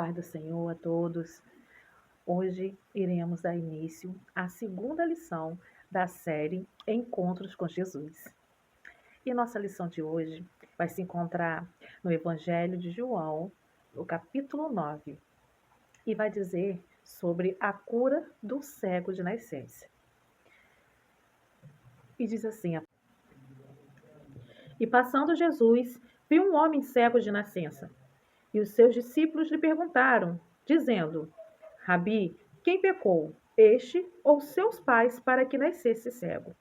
paz do Senhor a todos. Hoje iremos dar início à segunda lição da série Encontros com Jesus. E nossa lição de hoje vai se encontrar no Evangelho de João, no capítulo 9, e vai dizer sobre a cura do cego de nascença. E diz assim: E passando Jesus, viu um homem cego de nascença. E os seus discípulos lhe perguntaram, dizendo: Rabi, quem pecou, este ou seus pais, para que nascesse cego?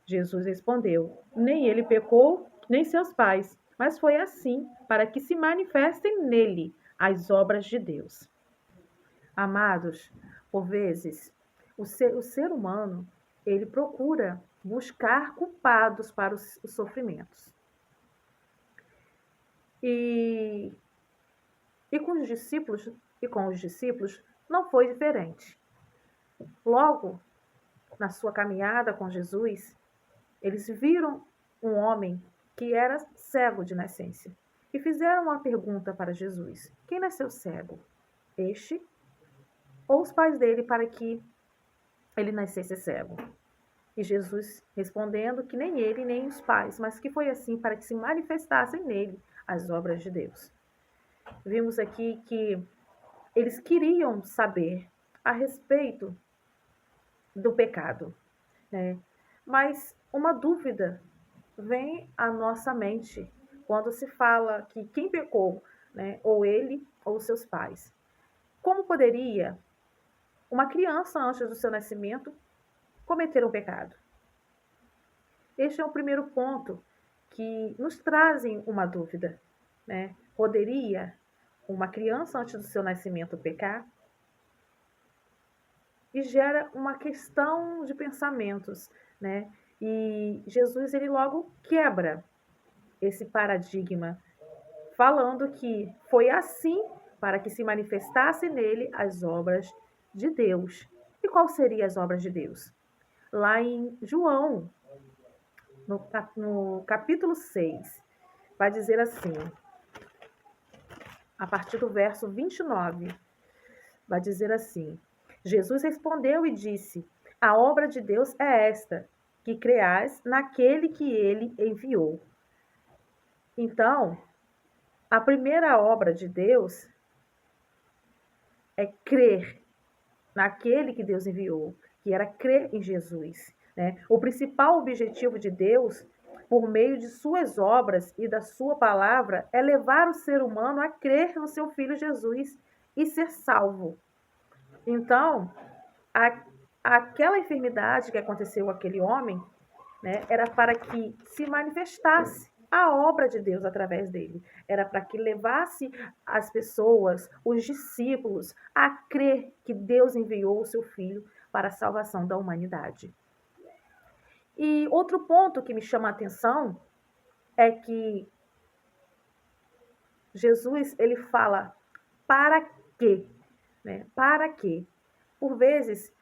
Jesus respondeu: Nem ele pecou, nem seus pais, mas foi assim para que se manifestem nele as obras de Deus. Amados, por vezes, o ser humano, ele procura buscar culpados para os sofrimentos. E com os discípulos não foi diferente. Logo, na sua caminhada com Jesus, eles viram um homem que era cego de nascença e fizeram uma pergunta para Jesus: quem nasceu cego? Este ou os pais dele para que ele nascesse cego? E Jesus respondendo que nem ele nem os pais, mas que foi assim para que se manifestassem nele as obras de Deus. Vimos aqui que eles queriam saber a respeito do pecado, né? Mas uma dúvida vem à nossa mente quando se fala que quem pecou, né? Ou ele ou seus pais. Como poderia uma criança antes do seu nascimento cometer um pecado? Este é o primeiro ponto que nos trazem uma dúvida, né? Poderia uma criança antes do seu nascimento pecar? E gera uma questão de pensamentos, né? E Jesus, ele logo quebra esse paradigma, falando que foi assim para que se manifestasse nele as obras de Deus. E quais seriam as obras de Deus? Lá em João, no capítulo 6, vai dizer assim, a partir do verso 29, vai dizer assim: Jesus respondeu e disse: A obra de Deus é esta, que creais naquele que ele enviou. Então, a primeira obra de Deus é crer naquele que Deus enviou, que era crer em Jesus, né? O principal objetivo de Deus, por meio de suas obras e da sua palavra, é levar o ser humano a crer no seu Filho Jesus e ser salvo. Então, aquela enfermidade que aconteceu com aquele homem, né, era para que se manifestasse a obra de Deus através dele. Era para que levasse as pessoas, os discípulos, a crer que Deus enviou o seu Filho para a salvação da humanidade. E outro ponto que me chama a atenção é que Jesus, ele fala, para quê? Né? Para quê? Por vezes,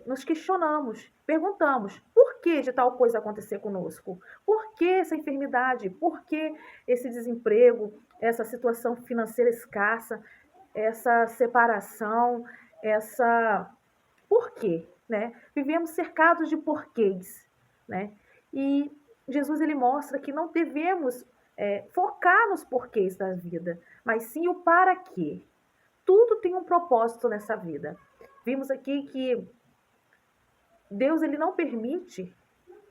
nos questionamos, perguntamos, por que de tal coisa acontecer conosco? Por que essa enfermidade? Por que esse desemprego, essa situação financeira escassa, essa separação, essa... Por quê? Né? Vivemos cercados de porquês, né? E Jesus, ele mostra que não devemos focar nos porquês da vida, mas sim o para quê. Tudo tem um propósito nessa vida. Vimos aqui que Deus, ele não permite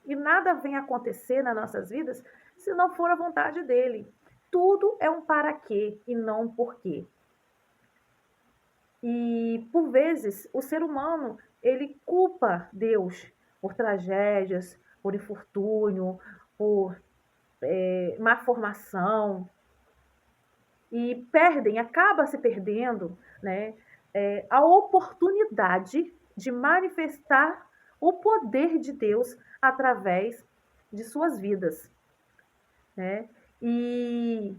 e nada vem acontecer nas nossas vidas se não for a vontade dele. Tudo é um para quê e não um porquê. E por vezes o ser humano, ele culpa Deus por tragédias, por infortúnio, por má formação, e acaba se perdendo, né, a oportunidade de manifestar o poder de Deus através de suas vidas, né? E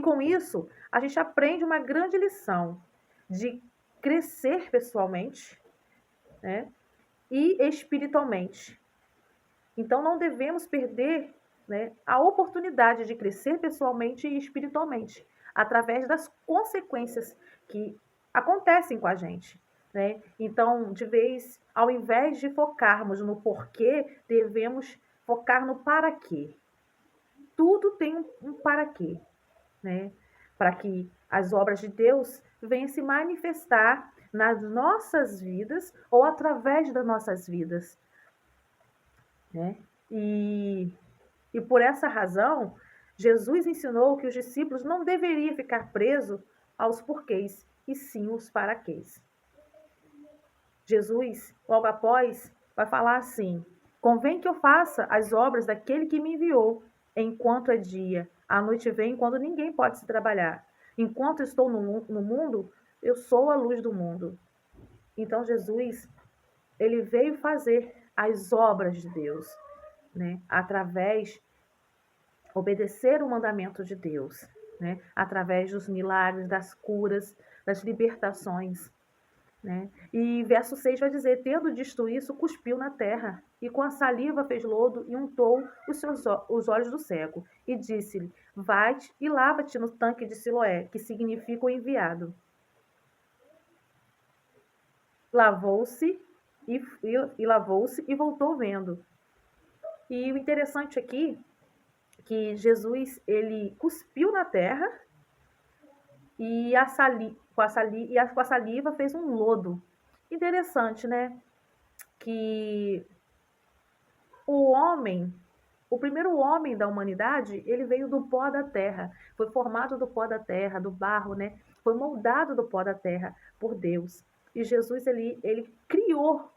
com isso, a gente aprende uma grande lição de crescer pessoalmente, né, e espiritualmente. Então, não devemos perder, né, a oportunidade de crescer pessoalmente e espiritualmente, através das consequências que acontecem com a gente, né? Então, ao invés de focarmos no porquê, devemos focar no para quê. Tudo tem um para quê, né? Para que as obras de Deus venham se manifestar nas nossas vidas ou através das nossas vidas, né? E por essa razão, Jesus ensinou que os discípulos não deveriam ficar presos aos porquês, e sim os paraquês. Jesus, logo após, vai falar assim: convém que eu faça as obras daquele que me enviou, enquanto é dia. A noite vem quando ninguém pode se trabalhar. Enquanto estou no mundo, eu sou a luz do mundo. Então Jesus, ele veio fazer as obras de Deus, né? Através obedecer o mandamento de Deus, né? Através dos milagres, das curas, das libertações, né? E verso 6 vai dizer: tendo dito isso, cuspiu na terra, e com a saliva fez lodo e untou os olhos do cego, e disse-lhe: vai-te e lava-te no tanque de Siloé, que significa o enviado. Lavou-se lavou-se e voltou vendo. E o interessante aqui que Jesus, ele cuspiu na terra e com a saliva fez um lodo. Interessante, né? Que o primeiro homem da humanidade, ele veio do pó da terra, foi formado do pó da terra, do barro, né? Foi moldado do pó da terra por Deus. E Jesus, ele criou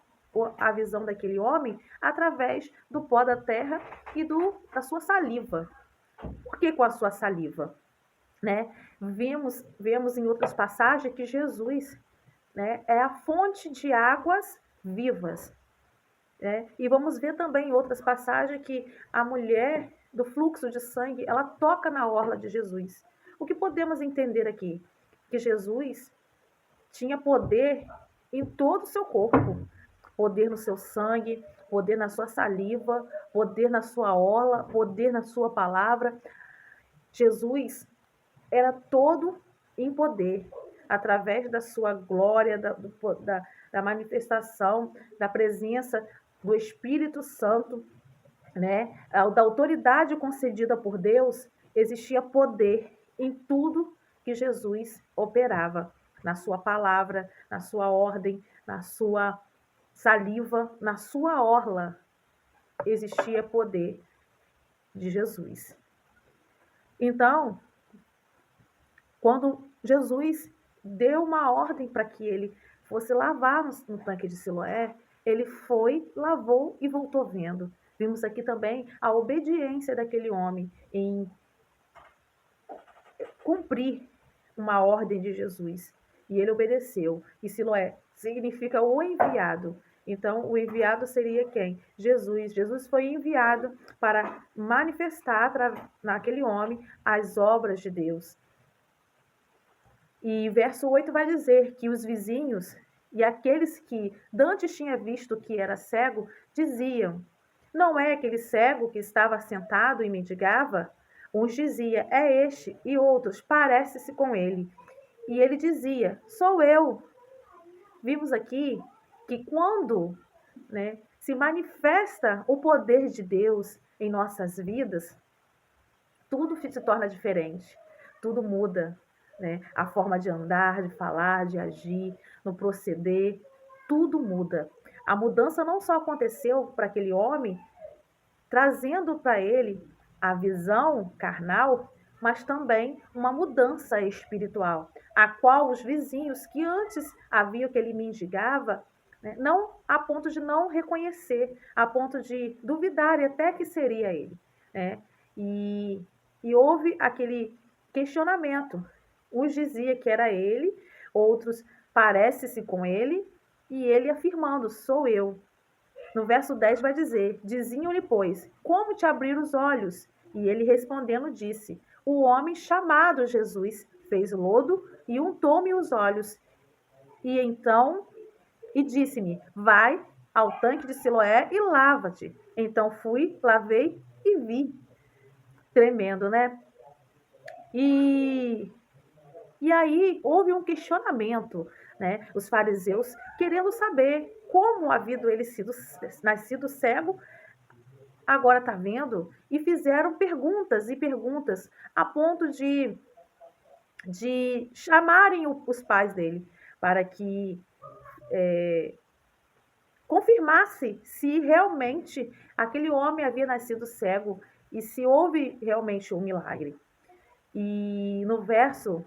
a visão daquele homem através do pó da terra e da sua saliva. Por que com a sua saliva? Né? Vemos em outras passagens que Jesus, né, é a fonte de águas vivas. Né? E vamos ver também em outras passagens que a mulher do fluxo de sangue, ela toca na orla de Jesus. O que podemos entender aqui? Que Jesus tinha poder em todo o seu corpo. Poder no seu sangue, poder na sua saliva, poder na sua orla, poder na sua palavra. Jesus era todo em poder, através da sua glória, da manifestação, da presença do Espírito Santo, né? Da autoridade concedida por Deus, existia poder em tudo que Jesus operava, na sua palavra, na sua ordem, na sua saliva, na sua orla, existia poder de Jesus. Então, quando Jesus deu uma ordem para que ele fosse lavar no tanque de Siloé, ele foi, lavou e voltou vendo. Vimos aqui também a obediência daquele homem em cumprir uma ordem de Jesus. E ele obedeceu. E Siloé significa o enviado. Então, o enviado seria quem? Jesus. Jesus foi enviado para manifestar naquele homem as obras de Deus. E verso 8 vai dizer que os vizinhos e aqueles que dantes tinha visto que era cego, diziam: não é aquele cego que estava sentado e mendigava? Uns dizia: é este, e outros: parece-se com ele. E ele dizia: sou eu. Vimos aqui que quando, né, se manifesta o poder de Deus em nossas vidas, tudo se torna diferente, tudo muda. Né? A forma de andar, de falar, de agir, no proceder, tudo muda. A mudança não só aconteceu para aquele homem, trazendo para ele a visão carnal, mas também uma mudança espiritual, a qual os vizinhos que antes haviam que ele mendigava, né, não a ponto de não reconhecer, a ponto de duvidar até que seria ele. Né? E houve aquele questionamento. Uns diziam que era ele, outros parece-se com ele, e ele afirmando: sou eu. No verso 10 vai dizer: diziam-lhe, pois, como te abrir os olhos? E ele respondendo disse: o homem chamado Jesus fez lodo e untou-me os olhos. E disse-me: vai ao tanque de Siloé e lava-te. Então fui, lavei e vi. Tremendo, né? E E aí houve um questionamento, né? Os fariseus querendo saber como havia ele sido nascido cego, agora está vendo, e fizeram perguntas e perguntas a ponto de chamarem os pais dele para que confirmasse se realmente aquele homem havia nascido cego e se houve realmente um milagre. E no verso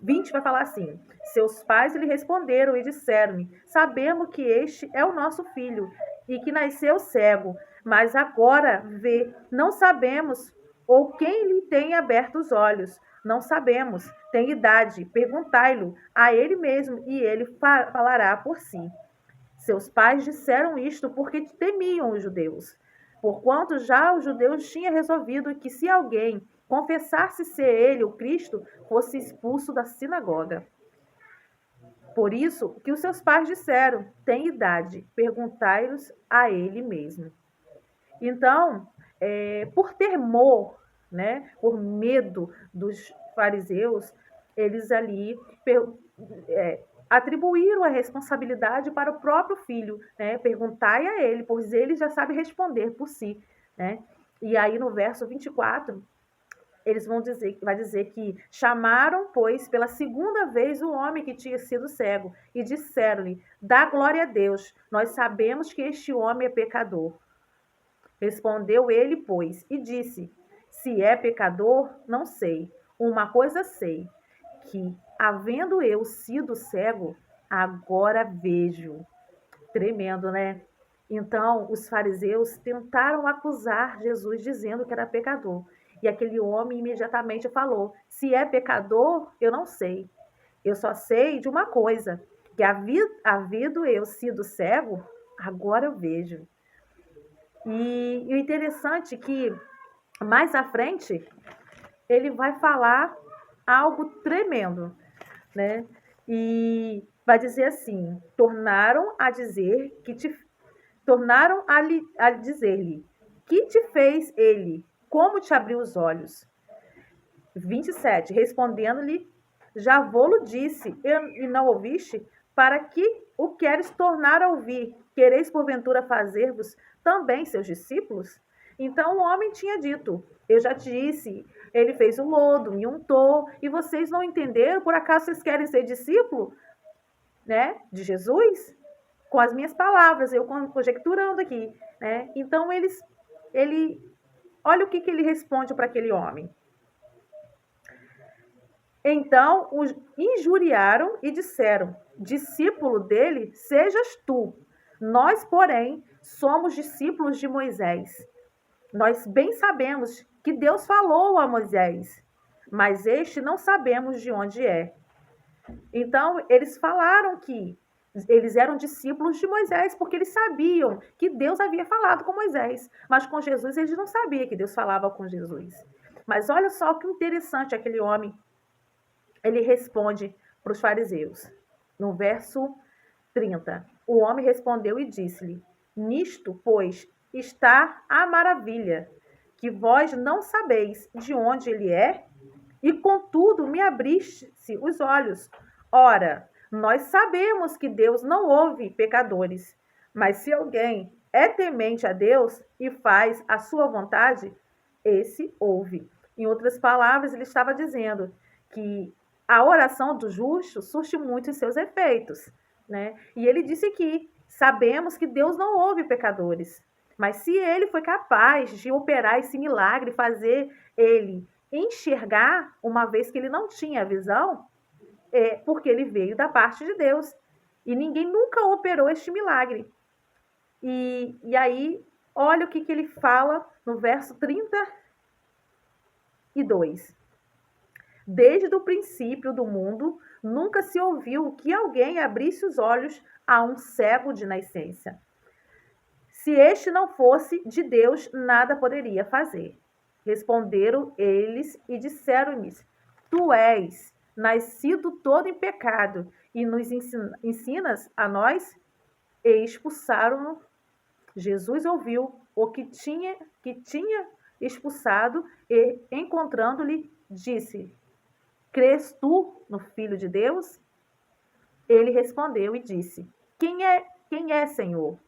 20 vai falar assim: seus pais lhe responderam e disseram-lhe: sabemos que este é o nosso filho e que nasceu cego, mas agora vê, não sabemos, ou quem lhe tem aberto os olhos. Não sabemos, tem idade, perguntai-lo a ele mesmo e ele falará por si. Seus pais disseram isto porque temiam os judeus, porquanto já os judeus tinham resolvido que se alguém confessasse ser ele o Cristo, fosse expulso da sinagoga. Por isso que os seus pais disseram: tem idade, perguntai-los a ele mesmo. Então, por temor, né, por medo dos fariseus, eles ali atribuíram a responsabilidade para o próprio filho, né? Perguntai a ele, pois ele já sabe responder por si, né? E aí no verso 24, vai dizer que chamaram, pois, pela segunda vez o homem que tinha sido cego e disseram-lhe: dá glória a Deus, nós sabemos que este homem é pecador. Respondeu ele, pois, e disse: se é pecador, não sei. Uma coisa sei, que, havendo eu sido cego, agora vejo. Tremendo, né? Então, os fariseus tentaram acusar Jesus, dizendo que era pecador. E aquele homem imediatamente falou: se é pecador, eu não sei. Eu só sei de uma coisa, que havendo eu sido cego, agora eu vejo. E o interessante é que, mais à frente, ele vai falar algo tremendo, né? E vai dizer assim: tornaram a dizer-lhe, que te fez ele? Como te abriu os olhos? 27, respondendo-lhe, já vô-lo disse, e não ouviste? Para que o queres tornar a ouvir? Quereis porventura fazer-vos também seus discípulos? Então o homem tinha dito: eu já te disse, ele fez o lodo, me untou, e vocês não entenderam? Por acaso vocês querem ser discípulo, né, de Jesus? Com as minhas palavras, eu conjecturando aqui, né? Então olha o que ele responde para aquele homem. Então os injuriaram e disseram: discípulo dele sejas tu. Nós, porém, somos discípulos de Moisés. Nós bem sabemos que Deus falou a Moisés, mas este não sabemos de onde é. Então, eles falaram que eles eram discípulos de Moisés, porque eles sabiam que Deus havia falado com Moisés. Mas com Jesus, eles não sabiam que Deus falava com Jesus. Mas olha só que interessante aquele homem. Ele responde para os fariseus. No verso 30, o homem respondeu e disse-lhe: nisto, pois, está a maravilha, que vós não sabeis de onde ele é, e contudo me abriste os olhos. Ora, nós sabemos que Deus não ouve pecadores, mas se alguém é temente a Deus e faz a sua vontade, esse ouve. Em outras palavras, ele estava dizendo que a oração do justo surte muito em seus efeitos, né? E ele disse que sabemos que Deus não ouve pecadores, mas se ele foi capaz de operar esse milagre, fazer ele enxergar, uma vez que ele não tinha visão, é porque ele veio da parte de Deus. E ninguém nunca operou este milagre. E aí, olha o que ele fala no verso 32. Desde o princípio do mundo, nunca se ouviu que alguém abrisse os olhos a um cego de nascença. Se este não fosse de Deus, nada poderia fazer. Responderam eles e disseram-lhes: tu és nascido todo em pecado e nos ensinas a nós? E expulsaram-no. Jesus ouviu o que tinha expulsado e, encontrando-lhe, disse: crês tu no Filho de Deus? Ele respondeu e disse: quem é, Senhor,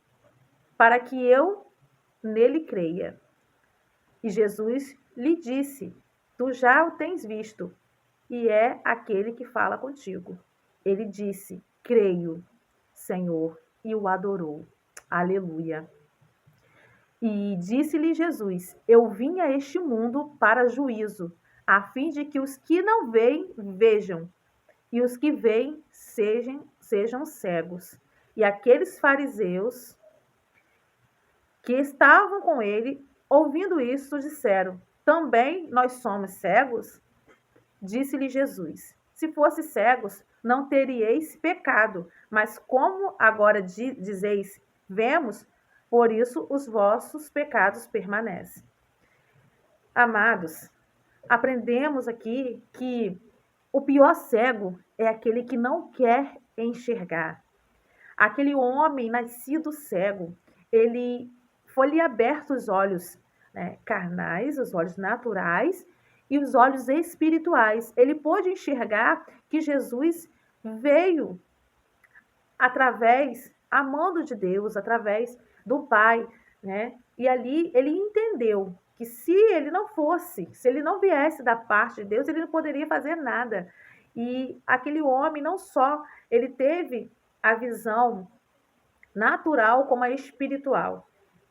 para que eu nele creia? E Jesus lhe disse: tu já o tens visto, e é aquele que fala contigo. Ele disse: creio, Senhor, e o adorou. Aleluia. E disse-lhe Jesus: eu vim a este mundo para juízo, a fim de que os que não veem, vejam, e os que veem sejam cegos. E aqueles fariseus que estavam com ele, ouvindo isso, disseram: também nós somos cegos? Disse-lhe Jesus: se fosse cegos, não teríeis pecado, mas como agora dizeis: vemos, por isso os vossos pecados permanecem. Amados, aprendemos aqui que o pior cego é aquele que não quer enxergar. Aquele homem nascido cego, ele foi-lhe aberto os olhos, né, carnais, os olhos naturais e os olhos espirituais. Ele pôde enxergar que Jesus veio através, amando de Deus, através do Pai, né? E ali ele entendeu que se ele não fosse, se ele não viesse da parte de Deus, ele não poderia fazer nada. E aquele homem não só ele teve a visão natural como a espiritual.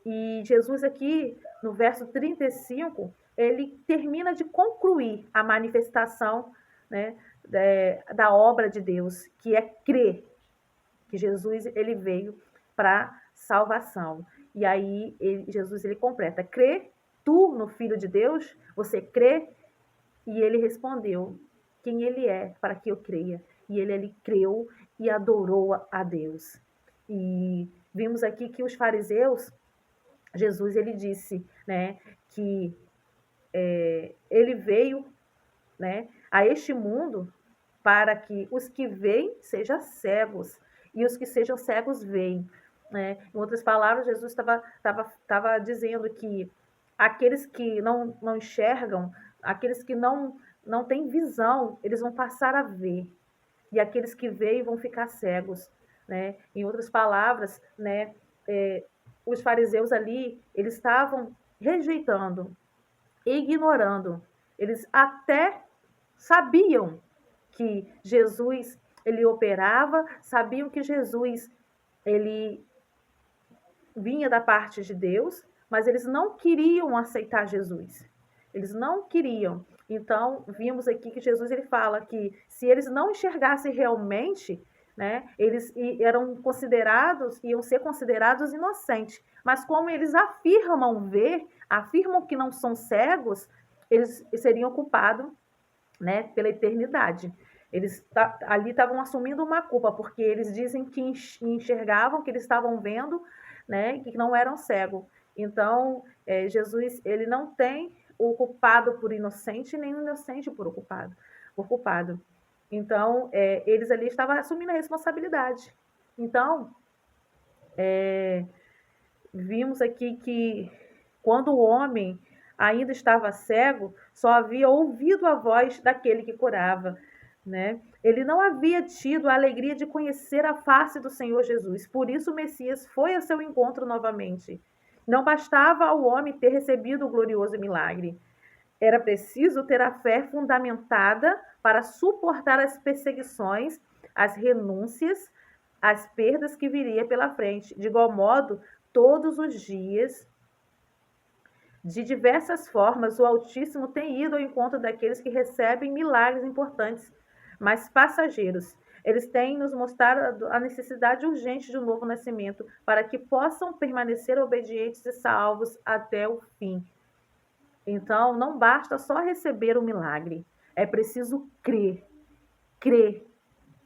E Jesus aqui, no verso 35, ele termina de concluir a manifestação, né, da obra de Deus, que é crer que Jesus ele veio para salvação. E aí Jesus ele completa: crê tu no Filho de Deus? Você crê? E ele respondeu: quem ele é para que eu creia? E ele creu e adorou a Deus. E vimos aqui que os fariseus, Jesus ele disse, né, que ele veio, né, a este mundo para que os que veem sejam cegos e os que sejam cegos veem. Né? Em outras palavras, Jesus estava dizendo que aqueles que não enxergam, aqueles que não têm visão, eles vão passar a ver. E aqueles que veem vão ficar cegos. Né? Em outras palavras, né, os fariseus ali, eles estavam rejeitando, ignorando. Eles até sabiam que Jesus ele operava, sabiam que Jesus ele vinha da parte de Deus, mas eles não queriam aceitar Jesus. Eles não queriam. Então, vimos aqui que Jesus ele fala que se eles não enxergassem realmente, né, eles iam ser considerados inocentes. Mas como eles afirmam ver, afirmam que não são cegos, eles seriam culpados, né, pela eternidade. Eles ali estavam assumindo uma culpa, porque eles dizem que enxergavam, que eles estavam vendo, né, que não eram cegos. Então, Jesus, ele não tem o culpado por inocente, nem o inocente por culpado. Então, eles ali estavam assumindo a responsabilidade. Então, vimos aqui que quando o homem ainda estava cego, só havia ouvido a voz daquele que curava, né? Ele não havia tido a alegria de conhecer a face do Senhor Jesus. Por isso o Messias foi ao seu encontro novamente. Não bastava ao homem ter recebido o glorioso milagre. Era preciso ter a fé fundamentada para suportar as perseguições, as renúncias, as perdas que viria pela frente. De igual modo, todos os dias, de diversas formas, o Altíssimo tem ido ao encontro daqueles que recebem milagres importantes, mas passageiros. Eles têm nos mostrado a necessidade urgente de um novo nascimento, para que possam permanecer obedientes e salvos até o fim. Então, não basta só receber o milagre, é preciso crer,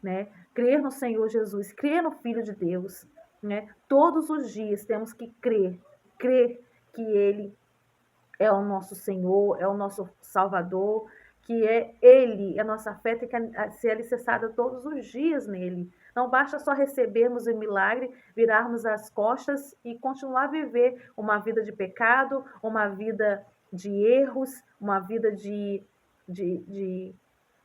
né? Crer no Senhor Jesus, crer no Filho de Deus, né? Todos os dias temos que crer que Ele é o nosso Senhor, é o nosso Salvador, que é Ele, a nossa fé tem que ser alicerçada todos os dias nele. Não basta só recebermos o milagre, virarmos as costas e continuar a viver uma vida de pecado, uma vida de erros, uma vida de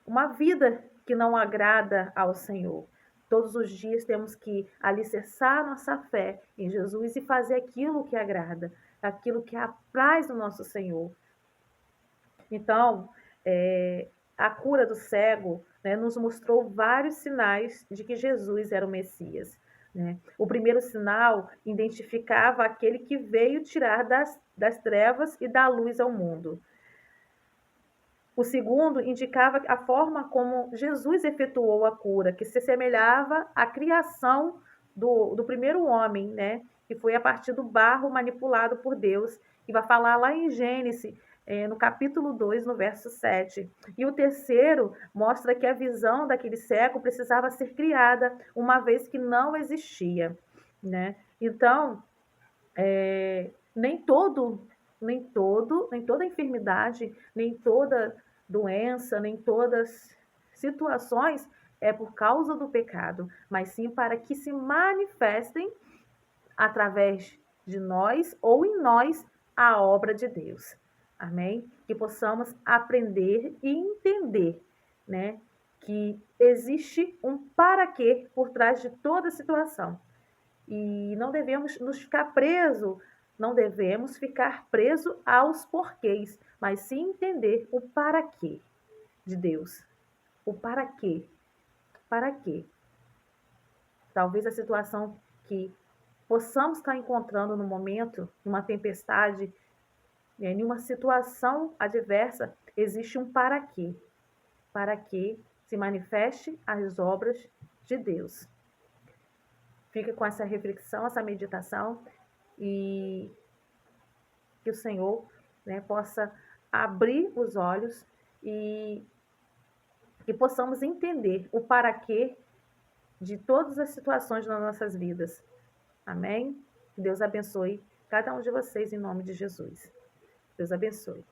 uma vida que não agrada ao Senhor. Todos os dias temos que alicerçar nossa fé em Jesus e fazer aquilo que agrada, aquilo que apraz o nosso Senhor. Então, a cura do cego, né, nos mostrou vários sinais de que Jesus era o Messias. Né? O primeiro sinal identificava aquele que veio tirar das trevas e dar luz ao mundo. O segundo indicava a forma como Jesus efetuou a cura, que se assemelhava à criação do primeiro homem, né? Que foi a partir do barro manipulado por Deus, que vai falar lá em Gênesis, no capítulo 2, no verso 7. E o terceiro mostra que a visão daquele cego precisava ser criada, uma vez que não existia, né? Então, nem toda enfermidade, nem toda doença, nem todas situações é por causa do pecado, mas sim para que se manifestem através de nós ou em nós a obra de Deus. Amém? Que possamos aprender e entender, né, que existe um para quê por trás de toda situação. E não devemos não devemos ficar preso aos porquês, mas sim entender o para quê de Deus. O para quê? Para quê? Talvez a situação que possamos estar encontrando no momento, numa tempestade, em uma situação adversa, existe um para quê. Para que se manifeste as obras de Deus. Fica com essa reflexão, essa meditação e que o Senhor, né, possa abrir os olhos e que possamos entender o para quê de todas as situações nas nossas vidas. Amém? Deus abençoe cada um de vocês em nome de Jesus. Deus abençoe.